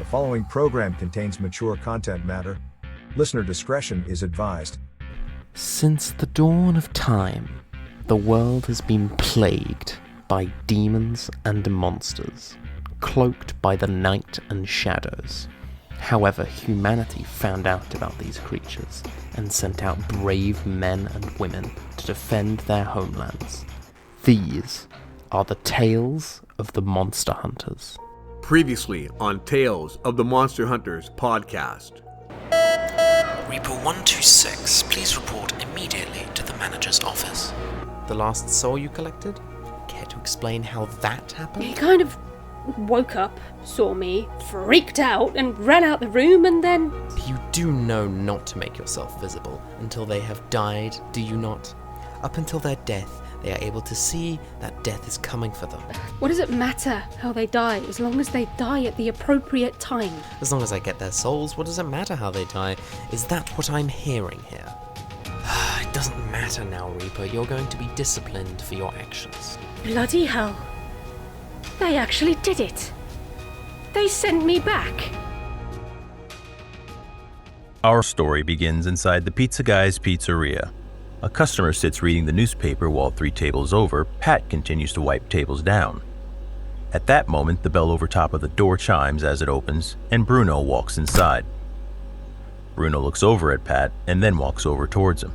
following program contains mature content matter. Listener discretion is advised. Since the dawn of time, the world has been plagued by demons and monsters, cloaked by the night and shadows. However, humanity found out about these creatures and sent out brave men and women to defend their homelands. These are the tales of the Monster Hunters. Previously on Tales of the Monster Hunters podcast. Reaper 126, please report immediately to the manager's office. The last soul you collected? Care to explain how that happened? He kind of woke up, saw me, freaked out, and ran out the room, and then... You do know not to make yourself visible until they have died, do you not? Up until their death, they are able to see that death is coming for them. What does it matter how they die, as long as they die at the appropriate time? As long as I get their souls, what does it matter how they die? Is that what I'm hearing here? It doesn't matter now, Reaper. You're going to be disciplined for your actions. Bloody hell. They actually did it. They sent me back. Our story begins inside the Pizza Guy's pizzeria. A customer sits reading the newspaper while 3 tables over, Pat continues to wipe tables down. At that moment, the bell over top of the door chimes as it opens, and Bruno walks inside. Bruno looks over at Pat and then walks over towards him.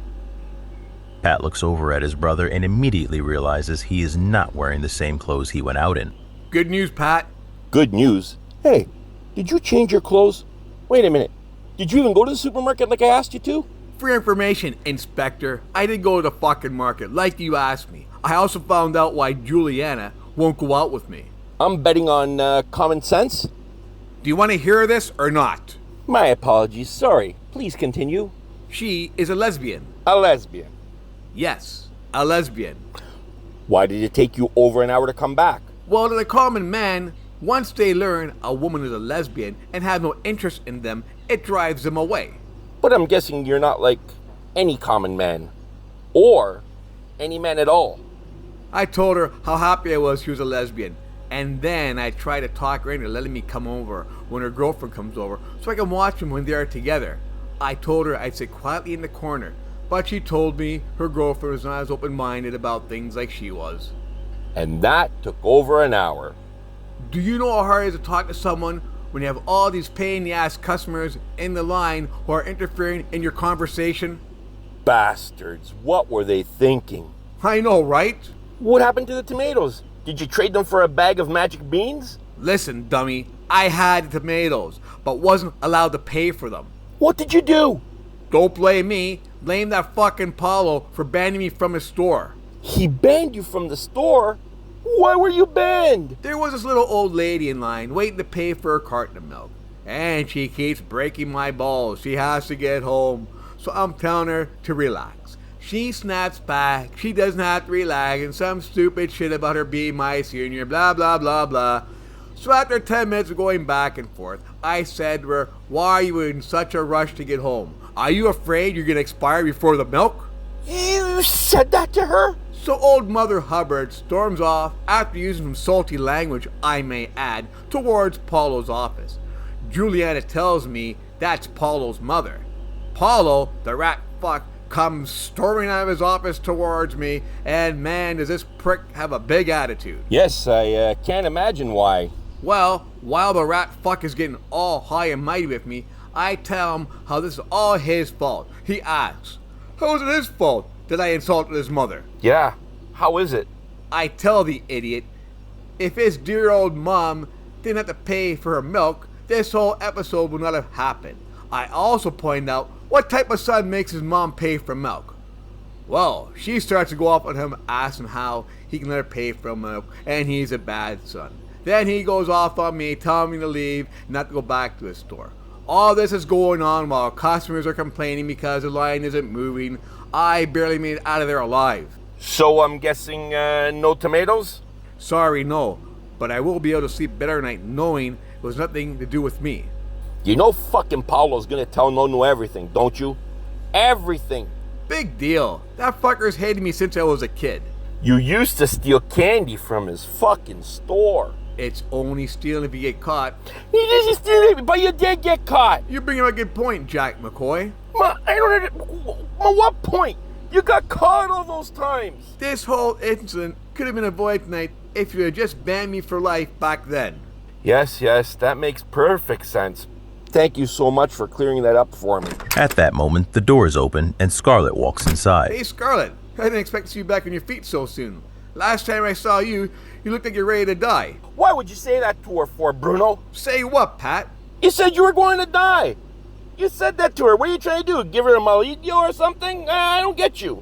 Pat looks over at his brother and immediately realizes he is not wearing the same clothes he went out in. Good news, Pat. Good news? Hey, did you change your clothes? Wait a minute. Did you even go to the supermarket like I asked you to? For your information, Inspector, I did go to the fucking market like you asked me. I also found out why Juliana won't go out with me. I'm betting on common sense. Do you want to hear this or not? My apologies. Sorry. Please continue. She is a lesbian. A lesbian. Yes, a lesbian. Why did it take you over an hour to come back? Well, to the common man, once they learn a woman is a lesbian and have no interest in them, it drives them away. But I'm guessing you're not like any common man. Or any man at all. I told her how happy I was she was a lesbian. And then I tried to talk her into letting me come over when her girlfriend comes over so I can watch them when they're together. I told her I'd sit quietly in the corner. But she told me her girlfriend was not as open-minded about things like she was. And that took over an hour. Do you know how hard it is to talk to someone when you have all these pain-in-the-ass customers in the line who are interfering in your conversation? Bastards. What were they thinking? I know, right? What happened to the tomatoes? Did you trade them for a bag of magic beans? Listen, dummy. I had the tomatoes, but wasn't allowed to pay for them. What did you do? Don't blame me. Blame that fucking Paulo for banning me from his store. He banned you from the store? Why were you banned? There was this little old lady in line waiting to pay for a carton of milk. And she keeps breaking my balls. She has to get home. So I'm telling her to relax. She snaps back. She doesn't have to relax. And some stupid shit about her being my senior. Blah, blah, blah, blah. So after 10 minutes of going back and forth, I said to her, why are you in such a rush to get home? Are you afraid you're going to expire before the milk? You said that to her? So old Mother Hubbard storms off, after using some salty language, I may add, towards Paulo's office. Juliana tells me that's Paulo's mother. Paulo, the rat fuck, comes storming out of his office towards me, and man, does this prick have a big attitude. Yes, I can't imagine why. Well, while the rat fuck is getting all high and mighty with me, I tell him how this is all his fault. He asks, how is it his fault that I insulted his mother? Yeah, how is it? I tell the idiot, if his dear old mom didn't have to pay for her milk, this whole episode would not have happened. I also point out, what type of son makes his mom pay for milk? Well, she starts to go off on him, asking how he can let her pay for milk, and he's a bad son. Then he goes off on me, telling me to leave, not to go back to his store. All this is going on while customers are complaining because the line isn't moving. I barely made it out of there alive. So I'm guessing no tomatoes? Sorry, no. But I will be able to sleep better at night knowing it was nothing to do with me. You know fucking Paulo's gonna tell Nono everything, don't you? Everything. Big deal. That fucker's hated me since I was a kid. You used to steal candy from his fucking store. It's only stealing if you get caught. You just stealing, but you did get caught. You bring up a good point, Jack McCoy. Ma, I don't know. What point? You got caught all those times. This whole incident could have been avoided tonight if you had just banned me for life back then. Yes, that makes perfect sense. Thank you so much for clearing that up for me. At that moment, the doors open and Scarlet walks inside. Hey, Scarlet. I didn't expect to see you back on your feet so soon. Last time I saw you, you looked like you're ready to die. Why would you say that to her for, Bruno? Say what, Pat? You said you were going to die. You said that to her. What are you trying to do? Give her a malidio or something? I don't get you.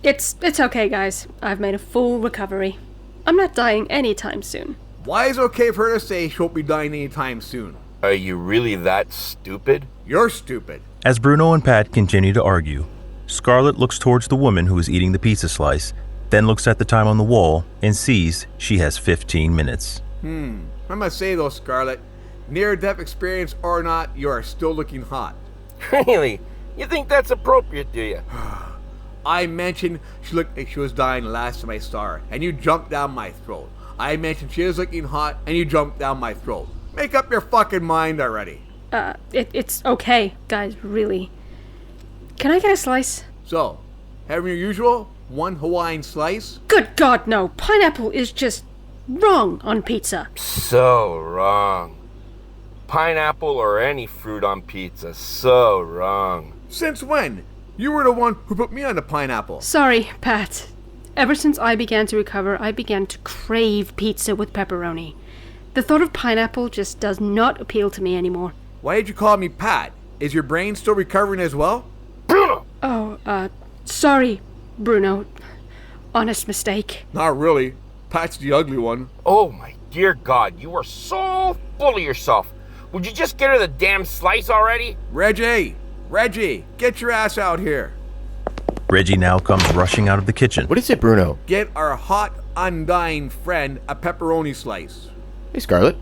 It's okay, guys. I've made a full recovery. I'm not dying anytime soon. Why is it okay for her to say she won't be dying anytime soon? Are you really that stupid? You're stupid. As Bruno and Pat continue to argue, Scarlet looks towards the woman who is eating the pizza slice, then looks at the time on the wall and sees she has 15 minutes. I must say though, Scarlet, near-death experience or not, you are still looking hot. Really? You think that's appropriate, do you? I mentioned she looked like she was dying last time I saw her, and you jumped down my throat. I mentioned she was looking hot, and you jumped down my throat. Make up your fucking mind already. It's okay, guys, really. Can I get a slice? So, having your usual one Hawaiian slice? Good God, no. Pineapple is just wrong on pizza. So wrong. Pineapple or any fruit on pizza, so wrong. Since when? You were the one who put me on the pineapple. Sorry, Pat. Ever since I began to recover, I began to crave pizza with pepperoni. The thought of pineapple just does not appeal to me anymore. Why did you call me Pat? Is your brain still recovering as well? Bruno! Oh, sorry, Bruno. Honest mistake. Not really. Pat's the ugly one. Oh my dear God, you are so full of yourself. Would you just get her the damn slice already? Reggie, get your ass out here. Reggie now comes rushing out of the kitchen. What is it, Bruno? Get our hot, undying friend a pepperoni slice. Hey, Scarlet.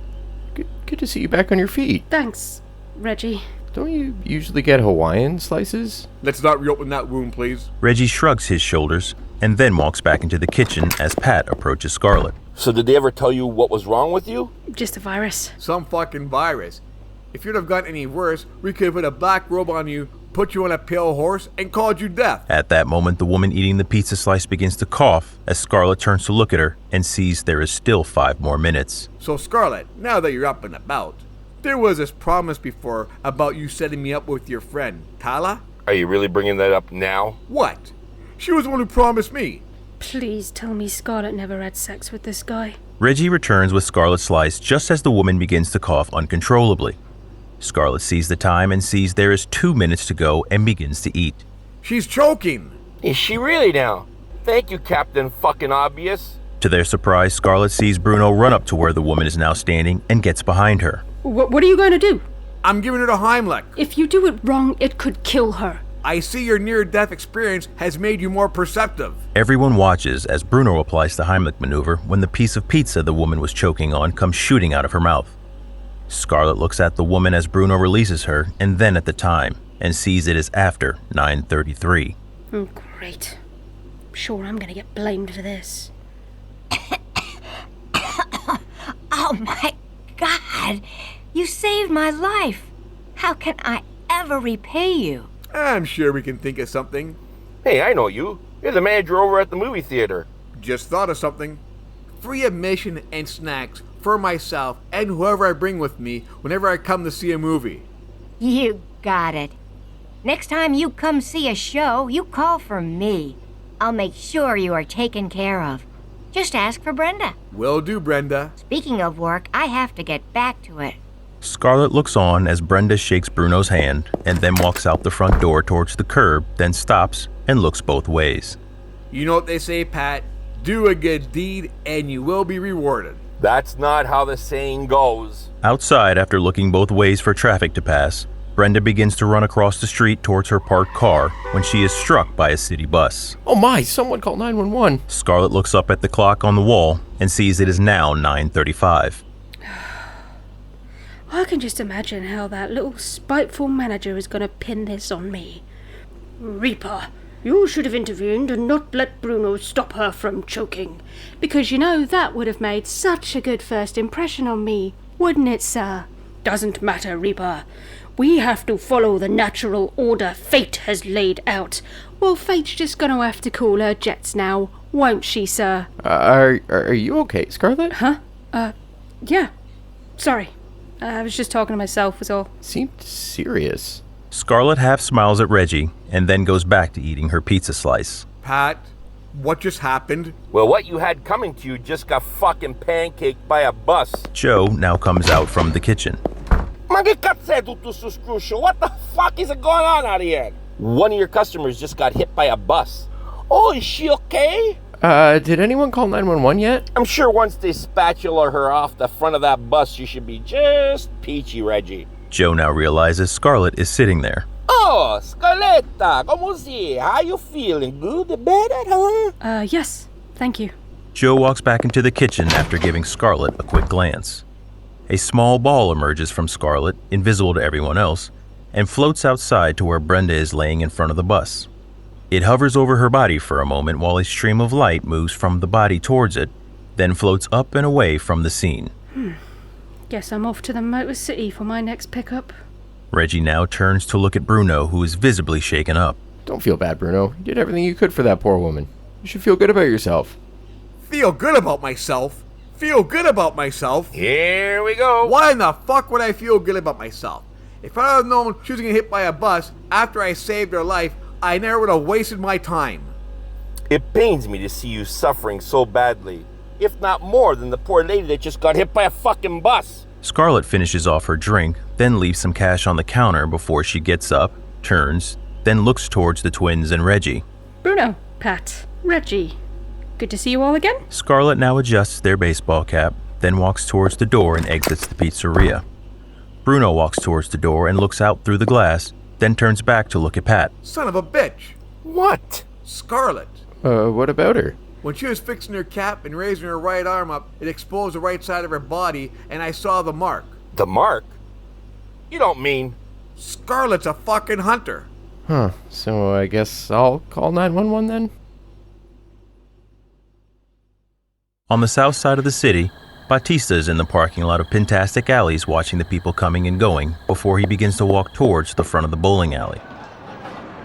Good to see you back on your feet. Thanks, Reggie. Don't you usually get Hawaiian slices? Let's not reopen that wound, please. Reggie shrugs his shoulders and then walks back into the kitchen as Pat approaches Scarlet. So did they ever tell you what was wrong with you? Just a virus. Some fucking virus. If you'd have gotten any worse, we could have put a black robe on you, put you on a pale horse, and called you death. At that moment, the woman eating the pizza slice begins to cough as Scarlet turns to look at her and sees there is still 5 more minutes. So Scarlet, now that you're up and about, there was this promise before about you setting me up with your friend, Tala? Are you really bringing that up now? What? She was the one who promised me. Please tell me Scarlet never had sex with this guy. Reggie returns with Scarlet's slice just as the woman begins to cough uncontrollably. Scarlet sees the time and sees there is 2 minutes to go and begins to eat. She's choking. Is she really now? Thank you, Captain fucking Obvious. To their surprise, Scarlet sees Bruno run up to where the woman is now standing and gets behind her. What are you going to do? I'm giving her the Heimlich. If you do it wrong, it could kill her. I see your near-death experience has made you more perceptive. Everyone watches as Bruno applies the Heimlich maneuver when the piece of pizza the woman was choking on comes shooting out of her mouth. Scarlet looks at the woman as Bruno releases her and then at the time and sees it is after 9:33. Oh, great. I'm sure I'm going to get blamed for this. Oh my God! You saved my life! How can I ever repay you? I'm sure we can think of something. Hey, I know you. You're the manager over at the movie theater. Just thought of something. Free admission and snacks for myself and whoever I bring with me whenever I come to see a movie. You got it. Next time you come see a show, you call for me. I'll make sure you are taken care of. Just ask for Brenda. Will do, Brenda. Speaking of work, I have to get back to it. Scarlet looks on as Brenda shakes Bruno's hand and then walks out the front door towards the curb, then stops and looks both ways. You know what they say, Pat? Do a good deed and you will be rewarded. That's not how the saying goes. Outside, after looking both ways for traffic to pass, Brenda begins to run across the street towards her parked car when she is struck by a city bus. Oh my, someone call 911. Scarlet looks up at the clock on the wall and sees it is now 9:35. I can just imagine how that little spiteful manager is going to pin this on me. Reaper, You should have intervened and not let Bruno stop her from choking. Because you know that would have made such a good first impression on me, wouldn't it, sir? Doesn't matter, Reaper. We have to follow the natural order fate has laid out. Well, fate's just gonna have to cool her jets now, won't she, sir? Are you okay, Scarlet? Huh? Yeah. Sorry. I was just talking to myself, was all. Seemed serious. Scarlet half smiles at Reggie and then goes back to eating her pizza slice. Pat, what just happened? Well, what you had coming to you just got fucking pancaked by a bus. Joe now comes out from the kitchen. What the fuck is going on out here? One of your customers just got hit by a bus. Oh, is she okay? Did anyone call 911 yet? I'm sure once they spatula her off the front of that bus, she should be just peachy, Reggie. Joe now realizes Scarlet is sitting there. Oh, Scarletta, como si? How you feeling? Good, better, huh? Yes. Thank you. Joe walks back into the kitchen after giving Scarlet a quick glance. A small ball emerges from Scarlet, invisible to everyone else, and floats outside to where Brenda is laying in front of the bus. It hovers over her body for a moment while a stream of light moves from the body towards it, then floats up and away from the scene. Guess I'm off to the Motor City for my next pickup. Reggie now turns to look at Bruno, who is visibly shaken up. Don't feel bad, Bruno. You did everything you could for that poor woman. You should feel good about yourself. Feel good about myself? Feel good about myself? Here we go. Why in the fuck would I feel good about myself? If I had known she was getting hit by a bus after I saved her life, I never would have wasted my time. It pains me to see you suffering so badly, if not more than the poor lady that just got hit by a fucking bus. Scarlet finishes off her drink, then leaves some cash on the counter before she gets up, turns, then looks towards the twins and Reggie. Bruno, Pat, Reggie. Good to see you all again. Scarlet now adjusts their baseball cap, then walks towards the door and exits the pizzeria. Bruno walks towards the door and looks out through the glass, then turns back to look at Pat. Son of a bitch. What? Scarlet. What about her? When she was fixing her cap and raising her right arm up, it exposed the right side of her body, and I saw the mark. The mark? You don't mean... Scarlet's a fucking hunter. Huh, so I guess I'll call 911 then? On the south side of the city, Batista is in the parking lot of Pintastic Alleys watching the people coming and going before he begins to walk towards the front of the bowling alley.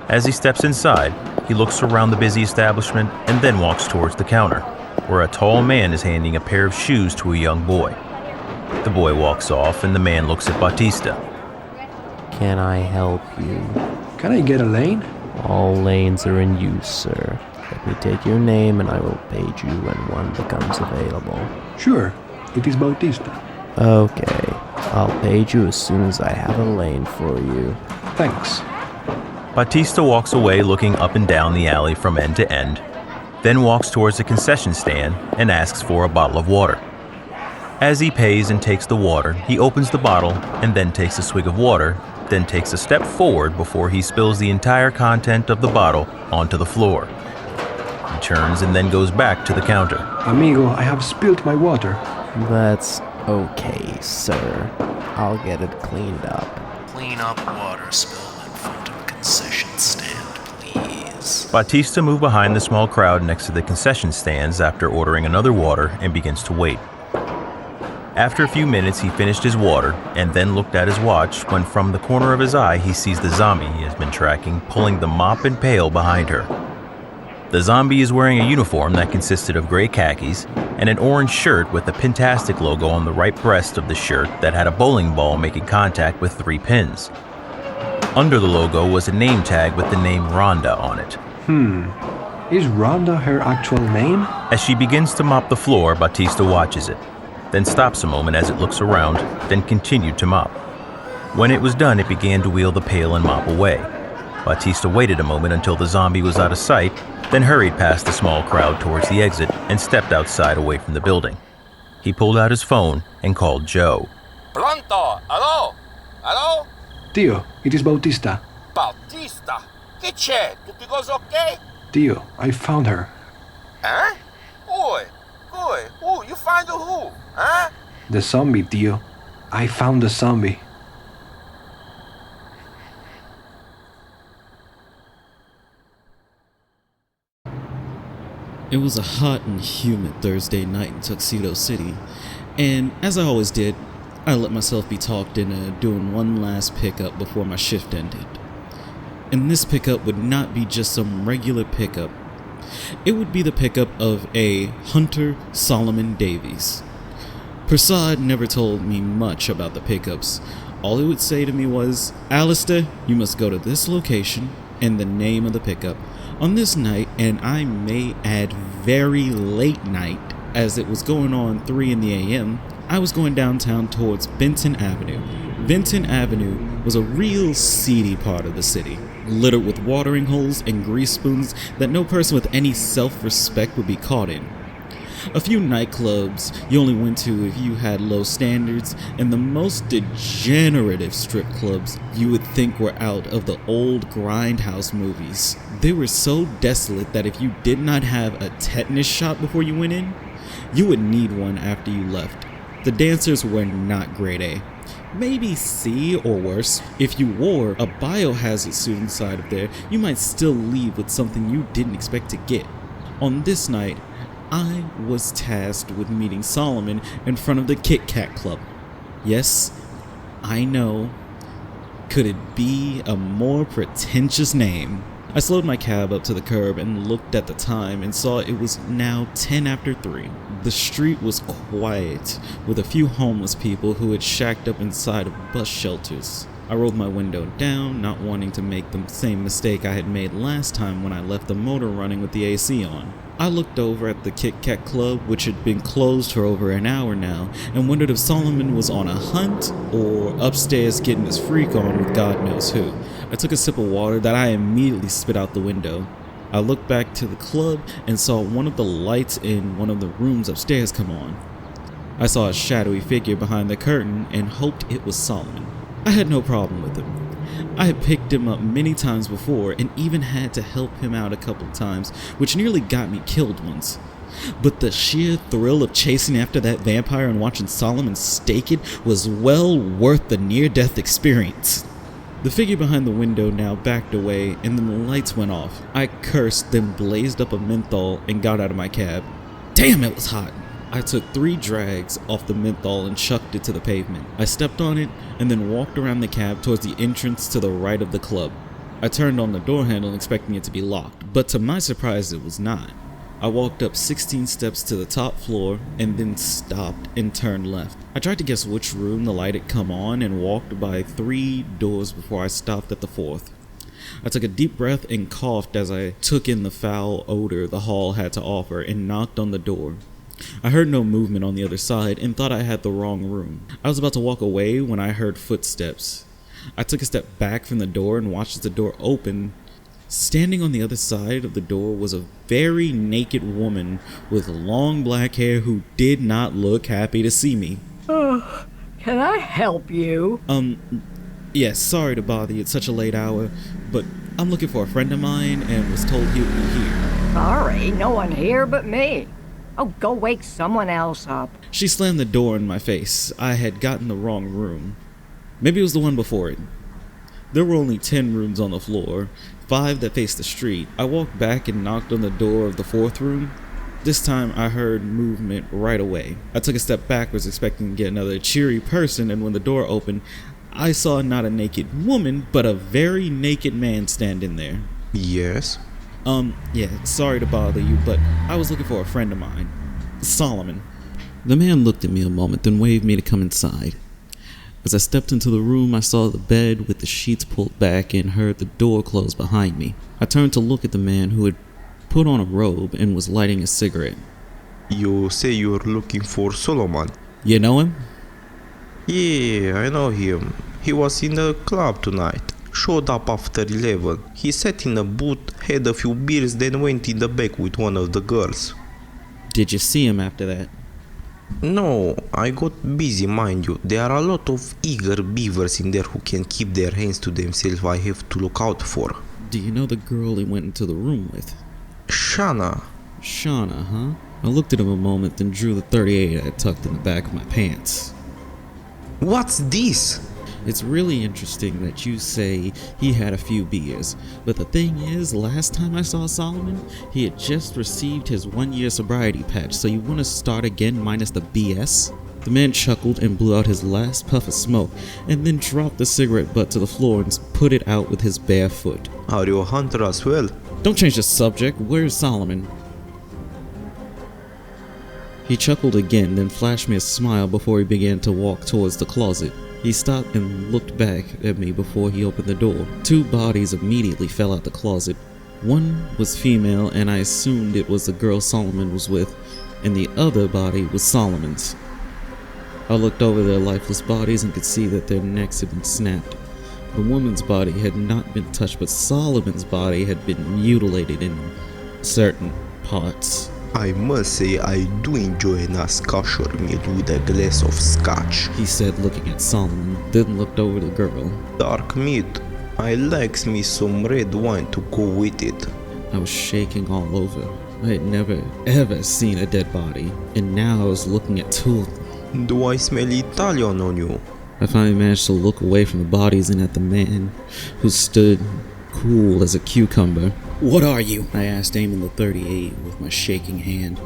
As he steps inside, he looks around the busy establishment and then walks towards the counter, where a tall man is handing a pair of shoes to a young boy. The boy walks off and the man looks at Batista. Can I help you? Can I get a lane? All lanes are in use, sir. Let me take your name and I will page you when one becomes available. Sure, it is Bautista. Okay, I'll page you as soon as I have a lane for you. Thanks. Batista walks away looking up and down the alley from end to end, then walks towards the concession stand and asks for a bottle of water. As he pays and takes the water, he opens the bottle and then takes a swig of water, then takes a step forward before he spills the entire content of the bottle onto the floor. He turns and then goes back to the counter. Amigo, I have spilled my water. That's okay, sir. I'll get it cleaned up. Clean up water spill in front of concession stand, please. Batista moves behind the small crowd next to the concession stands after ordering another water and begins to wait. After a few minutes, he finished his water and then looked at his watch when from the corner of his eye he sees the zombie he has been tracking pulling the mop and pail behind her. The zombie is wearing a uniform that consisted of gray khakis and an orange shirt with the Pintastic logo on the right breast of the shirt that had a bowling ball making contact with 3 pins. Under the logo was a name tag with the name Rhonda on it. Is Rhonda her actual name? As she begins to mop the floor, Batista watches it, then stops a moment as it looks around, then continued to mop. When it was done, it began to wheel the pail and mop away. Batista waited a moment until the zombie was out of sight, then hurried past the small crowd towards the exit and stepped outside away from the building. He pulled out his phone and called Joe. Pronto? Hello? Hello? Tio, it is Bautista. Bautista? Che c'è? Tutti cose ok? Tio, I found her. Huh? Who? You find who? Huh? The zombie, Tio. I found the zombie. It was a hot and humid Thursday night in Tuxedo City, and as I always did, I let myself be talked into doing one last pickup before my shift ended. And this pickup would not be just some regular pickup. It would be the pickup of a Hunter Solomon Davies. Prasad never told me much about the pickups. All he would say to me was, "Alistair, you must go to this location and the name of the pickup on this night," and I may add very late night, as it was going on 3 in the a.m. I was going downtown towards Benton Avenue. Benton Avenue was a real seedy part of the city, littered with watering holes and grease spoons that no person with any self-respect would be caught in. A few nightclubs you only went to if you had low standards, and the most degenerative strip clubs you would think were out of the old grindhouse movies. They were so desolate that if you did not have a tetanus shot before you went in, you would need one after you left. The dancers were not grade A. Maybe C or worse. If you wore a biohazard suit inside of there, you might still leave with something you didn't expect to get. On this night, I was tasked with meeting Solomon in front of the Kit Kat Club. Yes, I know. Could it be a more pretentious name? I slowed my cab up to the curb and looked at the time and saw it was now 10 after 3. The street was quiet, with a few homeless people who had shacked up inside of bus shelters. I rolled my window down, not wanting to make the same mistake I had made last time when I left the motor running with the AC on. I looked over at the Kit Kat Club, which had been closed for over an hour now, and wondered if Solomon was on a hunt or upstairs getting his freak on with God knows who. I took a sip of water that I immediately spit out the window. I looked back to the club and saw one of the lights in one of the rooms upstairs come on. I saw a shadowy figure behind the curtain and hoped it was Solomon. I had no problem with him. I had picked him up many times before and even had to help him out a couple times, which nearly got me killed once. But the sheer thrill of chasing after that vampire and watching Solomon stake it was well worth the near-death experience. The figure behind the window now backed away, and then the lights went off. I cursed, then blazed up a menthol and got out of my cab. Damn, it was hot. I took 3 drags off the menthol and chucked it to the pavement. I stepped on it and then walked around the cab towards the entrance to the right of the club. I turned on the door handle expecting it to be locked, but to my surprise it was not. I walked up 16 steps to the top floor and then stopped and turned left. I tried to guess which room the light had come on and walked by 3 doors before I stopped at the 4th. I took a deep breath and coughed as I took in the foul odor the hall had to offer and knocked on the door. I heard no movement on the other side and thought I had the wrong room. I was about to walk away when I heard footsteps. I took a step back from the door and watched as the door opened. Standing on the other side of the door was a very naked woman with long black hair who did not look happy to see me. Oh, can I help you? Yes, sorry to bother you at such a late hour, but I'm looking for a friend of mine and was told he would be here. Sorry, no one here but me. Oh, go wake someone else up. She slammed the door in my face. I had gotten the wrong room. Maybe it was the one before it. There were only 10 rooms on the floor, 5 that faced the street. I walked back and knocked on the door of the 4th room. This time I heard movement right away. I took a step backwards expecting to get another cheery person, and when the door opened, I saw not a naked woman, but a very naked man standing there. Yes? Yeah, sorry to bother you, but I was looking for a friend of mine. Solomon. The man looked at me a moment, then waved me to come inside. As I stepped into the room, I saw the bed with the sheets pulled back and heard the door close behind me. I turned to look at the man who had put on a robe and was lighting a cigarette. You say you're looking for Solomon? You know him? Yeah, I know him. He was in the club tonight. Showed up after 11. He sat in a booth, had a few beers, then went in the back with one of the girls. Did you see him after that? No, I got busy, mind you. There are a lot of eager beavers in there who can keep their hands to themselves I have to look out for. Do you know the girl he went into the room with? Shauna. Shauna, huh? I looked at him a moment, then drew the .38 I had tucked in the back of my pants. What's this? It's really interesting that you say he had a few beers, but the thing is, last time I saw Solomon, he had just received his 1-year sobriety patch, so you want to start again minus the BS? The man chuckled and blew out his last puff of smoke, and then dropped the cigarette butt to the floor and put it out with his bare foot. Are you a hunter as well? Don't change the subject. Where's Solomon? He chuckled again, then flashed me a smile before he began to walk towards the closet. He stopped and looked back at me before he opened the door. 2 bodies immediately fell out the closet. One was female, and I assumed it was the girl Solomon was with, and the other body was Solomon's. I looked over their lifeless bodies and could see that their necks had been snapped. The woman's body had not been touched, but Solomon's body had been mutilated in certain parts. I must say I do enjoy a nice kosher meal with a glass of scotch, he said, looking at Solomon, then looked over to the girl. Dark meat. I likes me some red wine to go with it. I was shaking all over. I had never ever seen a dead body, and now I was looking at 2 of them. Do I smell Italian on you? I finally managed to look away from the bodies and at the man, who stood cool as a cucumber. What are you? I asked, aiming the .38 with my shaking hand.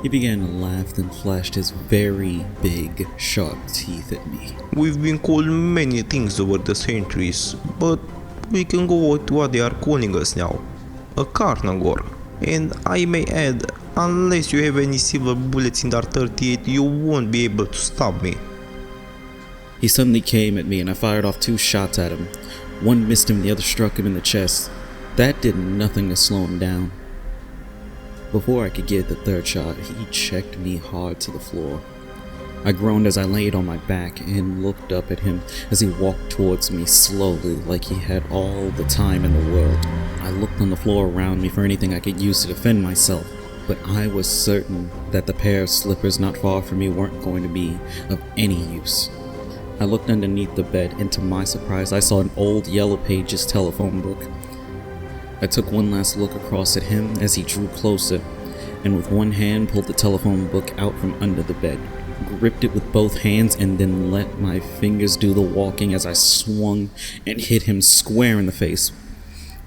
He began to laugh, then flashed his very big, sharp teeth at me. We've been called many things over the centuries, but we can go with what they are calling us now. A carnivore. And I may add, unless you have any silver bullets in that .38, you won't be able to stop me. He suddenly came at me and I fired off 2 shots at him. One missed him, the other struck him in the chest. That did nothing to slow him down. Before I could get the 3rd shot, he checked me hard to the floor. I groaned as I laid on my back and looked up at him as he walked towards me slowly, like he had all the time in the world. I looked on the floor around me for anything I could use to defend myself, but I was certain that the pair of slippers not far from me weren't going to be of any use. I looked underneath the bed, and to my surprise, I saw an old Yellow Pages telephone book. I took one last look across at him as he drew closer, and with one hand pulled the telephone book out from under the bed, gripped it with both hands, and then let my fingers do the walking as I swung and hit him square in the face,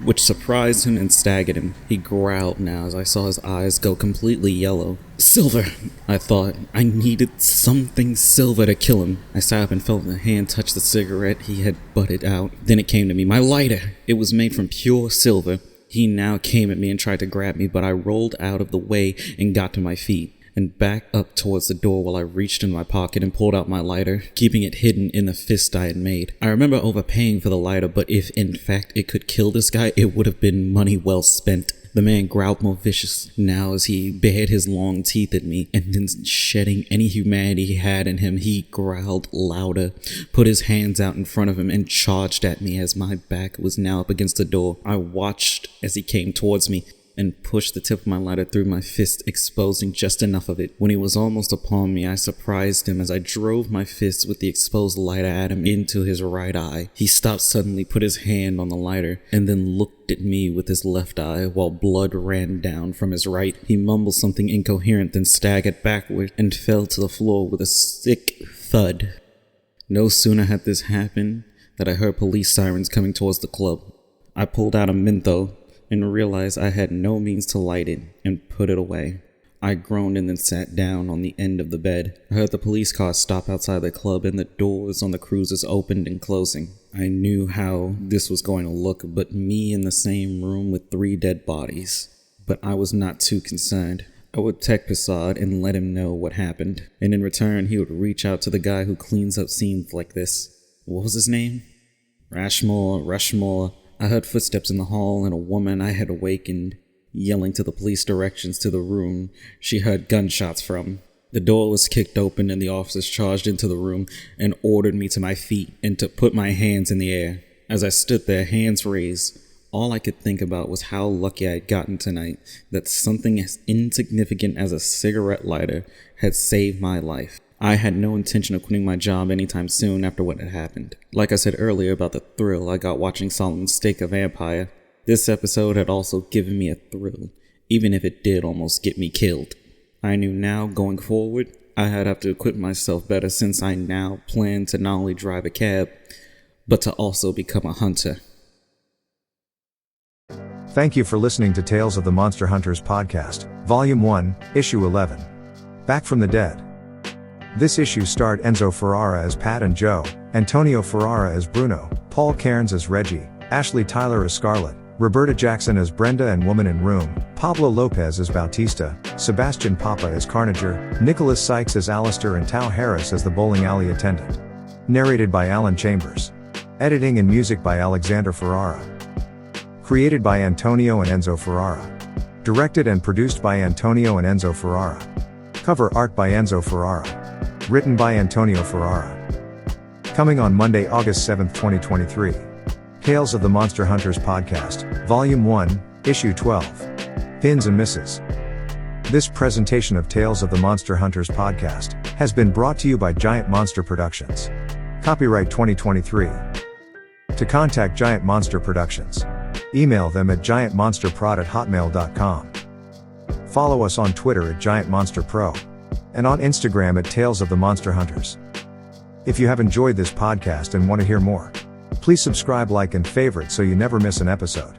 which surprised him and staggered him. He growled now as I saw his eyes go completely yellow. Silver, I thought. I needed something silver to kill him. I sat up and felt the hand touch the cigarette he had butted out. Then it came to me. My lighter! It was made from pure silver. He now came at me and tried to grab me, but I rolled out of the way and got to my feet, and backed up towards the door while I reached in my pocket and pulled out my lighter, keeping it hidden in the fist I had made. I remember overpaying for the lighter, but if in fact it could kill this guy, it would have been money well spent. The man growled more vicious now as he bared his long teeth at me, and then shedding any humanity he had in him, he growled louder, put his hands out in front of him, and charged at me as my back was now up against the door. I watched as he came towards me, and pushed the tip of my lighter through my fist, exposing just enough of it. When he was almost upon me, I surprised him as I drove my fist with the exposed lighter at him into his right eye. He stopped suddenly, put his hand on the lighter, and then looked at me with his left eye while blood ran down from his right. He mumbled something incoherent, then staggered backward and fell to the floor with a sick thud. No sooner had this happened than I heard police sirens coming towards the club. I pulled out a mentho and realized I had no means to light it and put it away. I groaned and then sat down on the end of the bed. I heard the police car stop outside the club and the doors on the cruisers opened and closing. I knew how this was going to look, but me in the same room with 3 dead bodies. But I was not too concerned. I would text Prasad and let him know what happened, and in return he would reach out to the guy who cleans up scenes like this. What was his name? Rushmore. I heard footsteps in the hall and a woman I had awakened, yelling to the police directions to the room she heard gunshots from. The door was kicked open and the officers charged into the room and ordered me to my feet and to put my hands in the air. As I stood there, hands raised, all I could think about was how lucky I had gotten tonight that something as insignificant as a cigarette lighter had saved my life. I had no intention of quitting my job anytime soon after what had happened. Like I said earlier about the thrill I got watching Solomon stake a vampire, this episode had also given me a thrill, even if it did almost get me killed. I knew now, going forward, I'd have to equip myself better since I now plan to not only drive a cab, but to also become a hunter. Thank you for listening to Tales of the Monster Hunters podcast, Volume 1, Issue 11. Back from the Dead. This issue starred Enzo Ferrara as Pat and Joe, Antonio Ferrara as Bruno, Paul Cairns as Reggie, Ashley Tyler as Scarlet, Roberta Jackson as Brenda and Woman in Room, Pablo Lopez as Bautista, Sebastian Papa as Carnager, Nicholas Sykes as Alistair and Tao Harris as the bowling alley attendant. Narrated by Alan Chambers. Editing and music by Alexander Ferrara. Created by Antonio and Enzo Ferrara. Directed and produced by Antonio and Enzo Ferrara. Cover art by Enzo Ferrara. Written by Antonio Ferrara. Coming on Monday, August 7, 2023. Tales of the Monster Hunters Podcast, Volume 1, Issue 12. Pins and Misses. This presentation of Tales of the Monster Hunters Podcast has been brought to you by Giant Monster Productions. Copyright 2023. To contact Giant Monster Productions, email them at giantmonsterprod@hotmail.com. Follow us on Twitter at GiantMonsterPro and on Instagram at Tales of the Monster Hunters. If you have enjoyed this podcast and want to hear more, please subscribe, like, and favorite so you never miss an episode.